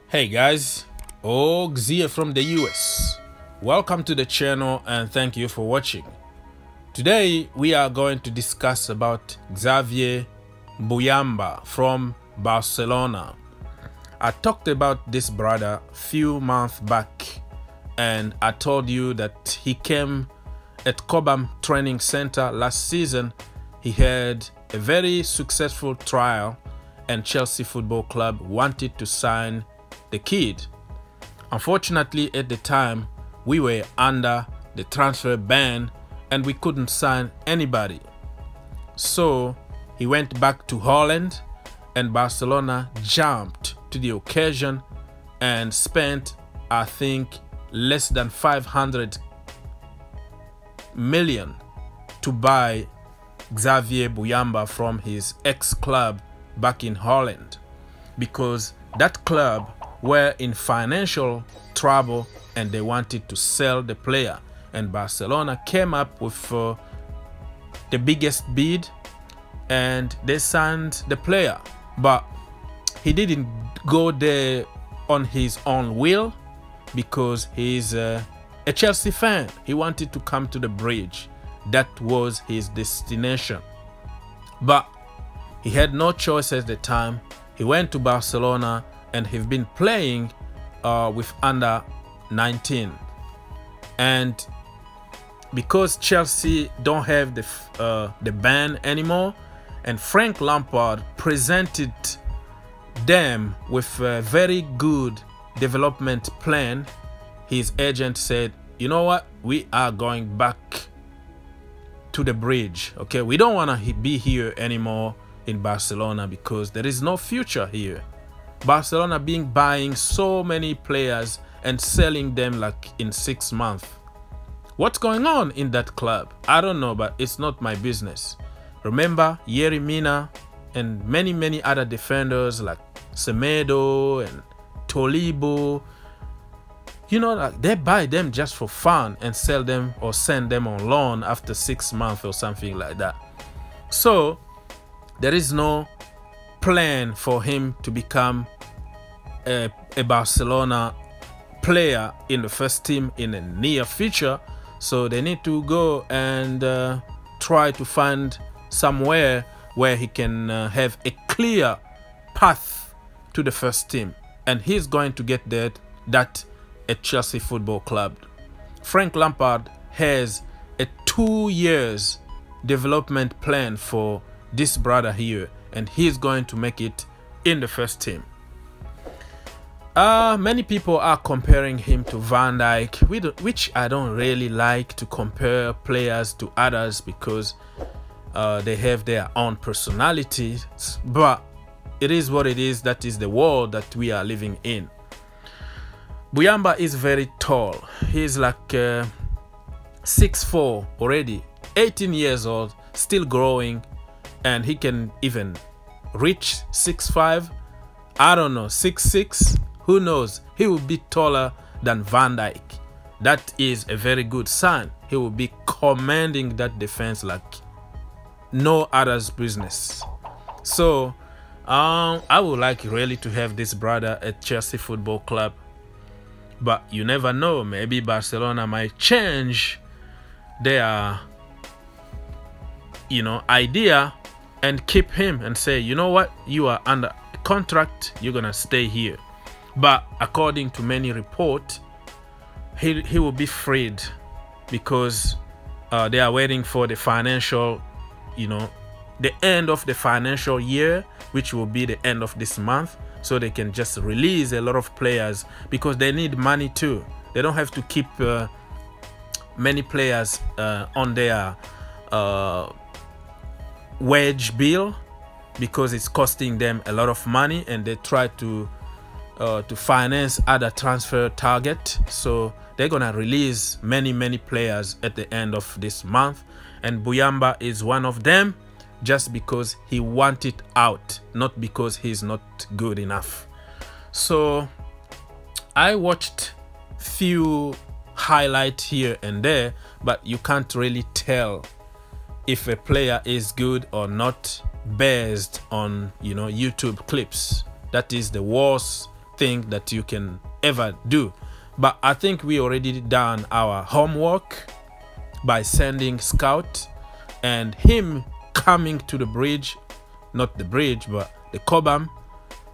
Hey guys, Xavier from the US. Welcome to the channel and thank you for watching. Today we are going to discuss about Xavier Mbuyamba from Barcelona. I talked about this brother a few months back and I told you that he came at Cobham Training Center last season. He had a very successful trial and Chelsea Football Club wanted to sign the kid. Unfortunately, at the time, we were under the transfer ban and we couldn't sign anybody. So he went back to Holland and Barcelona jumped to the occasion and spent, I think, less than 500 million to buy Xavier Mbuyamba from his ex-club back in Holland, because that club were in financial trouble and they wanted to sell the player, and Barcelona came up with the biggest bid and they signed the player. But he didn't go there on his own will because he's a Chelsea fan. He wanted to come to the bridge. That was his destination, but he had no choice at the time. He went to Barcelona and he's been playing with under 19, and because Chelsea don't have the ban anymore, and Frank Lampard presented them with a very good development plan, his agent said, you know what, we are going back to the bridge. Okay, we don't want to be here anymore in Barcelona because there is no future here. Barcelona buying so many players and selling them like in 6 months. What's going on in that club? I don't know, but it's not my business. Remember Yerry Mina and many other defenders like Semedo and Tolibo. You know, like they buy them just for fun and sell them or send them on loan after 6 months or something like that. So there is no plan for him to become a Barcelona player in the first team in the near future. So they need to go and try to find somewhere where he can have a clear path to the first team, and he's going to get that at Chelsea Football Club. Frank Lampard has a 2 years development plan for this brother here, and he's going to make it in the first team. Many people are comparing him to Van Dijk, which I don't really like to compare players to others because they have their own personalities, but it is what it is. That is the world that we are living in. Mbuyamba is very tall. He's like 6'4" already, 18 years old, still growing, and he can even reach 6'5", I don't know, 6'6", who knows. He will be taller than Van Dijk. That is a very good sign. He will be commanding that defense like no other's business. So I would like really to have this brother at Chelsea Football Club, but you never know, maybe Barcelona might change their idea and keep him and say, you know what, you are under contract, you're gonna stay here. But according to many reports, he will be freed because they are waiting for the financial, the end of the financial year, which will be the end of this month, so they can just release a lot of players because they need money too. They don't have to keep many players on their wage bill because it's costing them a lot of money, and they try to finance other transfer target. So they're gonna release many players at the end of this month, and Mbuyamba is one of them, just because he wanted out, not because he's not good enough. So I watched few highlights here and there, but you can't really tell if a player is good or not based on YouTube clips. That is the worst thing that you can ever do. But I think we already done our homework by sending scout and him coming to the bridge, not the bridge, but the Cobham.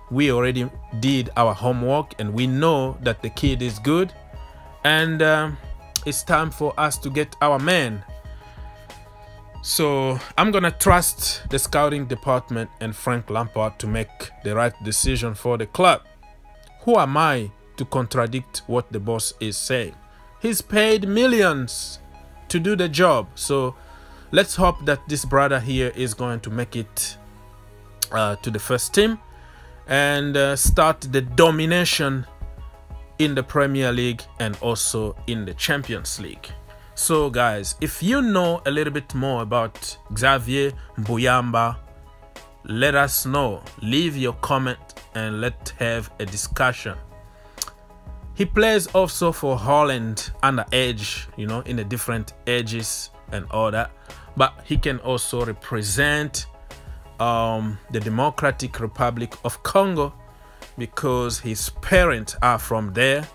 We already did our homework and we know that the kid is good, and it's time for us to get our man. So I'm gonna trust the scouting department and Frank Lampard to make the right decision for the club. Who am I to contradict what the boss is saying? He's paid millions to do the job. So let's hope that this brother here is going to make it to the first team and start the domination in the Premier League and also in the Champions League. So guys, if you know a little bit more about Xavier Mbuyamba, let us know. Leave your comment and let's have a discussion. He plays also for Holland underage, you know, in the different ages and all that, but he can also represent the Democratic Republic of Congo because his parents are from there.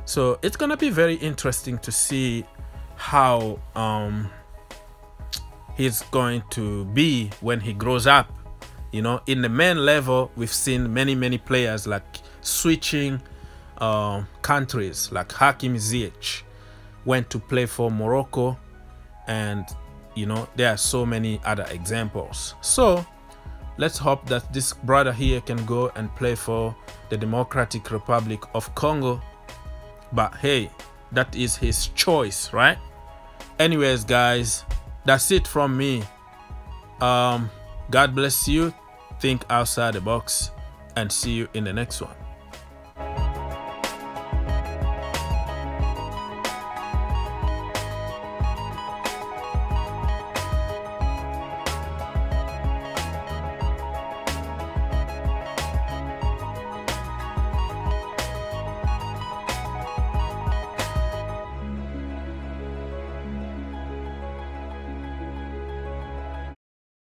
So it's gonna be very interesting to see how he's going to be when he grows up. You know, in the main level, we've seen many players like switching countries, like Hakim Ziyech went to play for Morocco, and you know, there are so many other examples. So let's hope that this brother here can go and play for the Democratic Republic of Congo. But hey, that is his choice, right? Anyways, guys, that's it from me. God bless you. Think outside the box and see you in the next one.